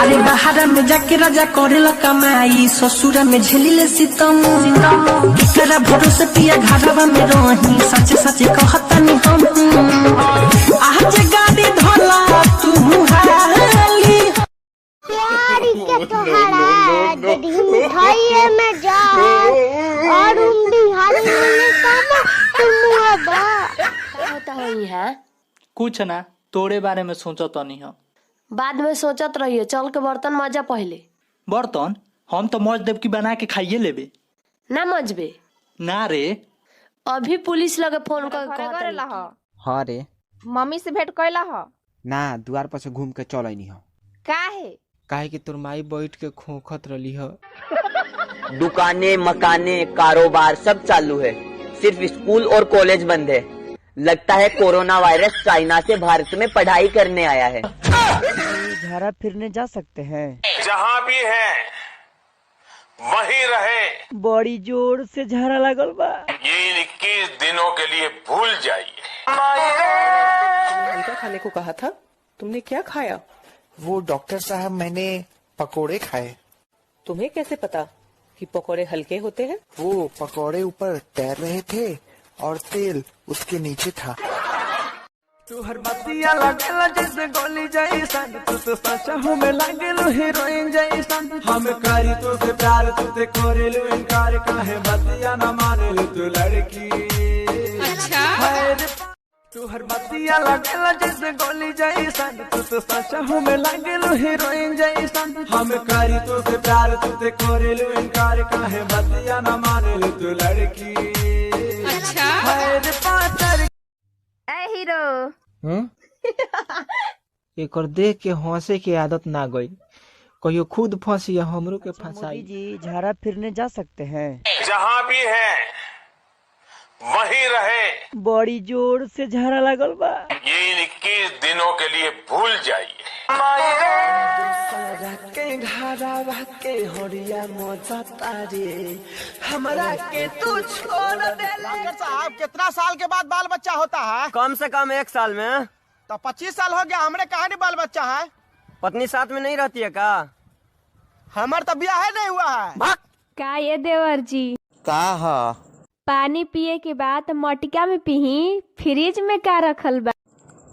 अरे बाहर में जाके राजा करेला कमाई, ससुरा में झेलिले सितम। केकरा भरोसे पिया घरवा में रही, सच सच कहतनी हम। आज गाड़ी धोला तू हाली प्यारी के तोहरा दीदी मिठाई में जा और बिहारी में कम तुम बा क्या होता है यहाँ? कुछ ना, तोरे बारे में सोचत नहीं हम। बाद में सोचत रहिए, चल के बर्तन मजा पहले। बर्तन हम तो मौज देव की बना के खाइए लेबे। ना मजबे ना रे, अभी पुलिस लगे फोन कर। हाँ रे, मम्मी से भेंट कैला ह? ना द्वार पर से घूम के चल आईनी हो। काहे कि तोर माई बैठ के खोखत रही हो। दुकानें, मकाने, कारोबार सब चालू है, सिर्फ स्कूल और कॉलेज बंद है। लगता है कोरोना वायरस चाइना से भारत में पढ़ाई करने आया है। झाड़ा फिरने जा सकते हैं? जहाँ भी है वहीं रहे। बड़ी जोर से झाड़ा लगल बा। ये 21 दिनों के लिए भूल जाइए। हल्का खाने को कहा था, तुमने क्या खाया? वो डॉक्टर साहब, मैंने पकोड़े खाए। तुम्हें कैसे पता कि पकोड़े हल्के होते हैं? वो पकोड़े ऊपर तैर रहे थे और तेल उसके नीचे था। तू हर बतिया लगेला जैसे गोली जैसन, तू तो सचा हूँ मैं लागेलो हीरोइन जैसन। हम करी तो से प्यार तुझे करेलू इनकार, काहे बतिया न मानेलू तू लड़की। अच्छा तू हर बतिया लगेला जैसे गोली जैसन, तू तो सचा हूँ मैं लागेलो हीरोइन जैसन। हम करी तो से प्यार तुझे करेलू इनकार, काहे बतिया न मानेलू तू लड़की। अच्छा हीरो एक देख के हंसे के आदत ना गई, कहियो खुद फंसी हमरो के फंसाई। जी झाड़ा फिरने जा सकते हैं? जहाँ भी है वहीं रहे। बड़ी जोर से झाड़ा लगल बा। ये 21 दिनों के लिए भूल जाइए। के घरा के होरिया मौजा तारे, हमरा के तू छोड़ दे। साहब, कितना साल के बाद बाल बच्चा होता है? कम से कम 1 साल में। तो 25 साल हो गया, हमरे कहा नहीं बाल बच्चा है। पत्नी साथ में नहीं रहती है का? हमार तो ब्याह नहीं हुआ है। का ये देवर जी का पानी पिए के बाद मटका में पीही, फ्रिज में का रखल बा?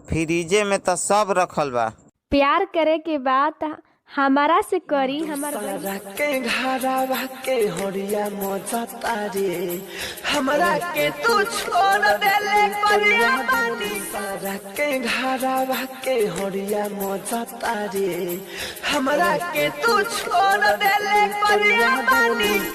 फ्रिजे में तो सब रखल बा। प्यार करे के बाद हमारा से करी। हमारा के घरा के होरिया मौजा तारे, हमरा के तू छोड़ दे ले करिया पानी। के घरा के होरिया मौजा तारे, हमरा के तू छोड़ दे ले करिया पानी।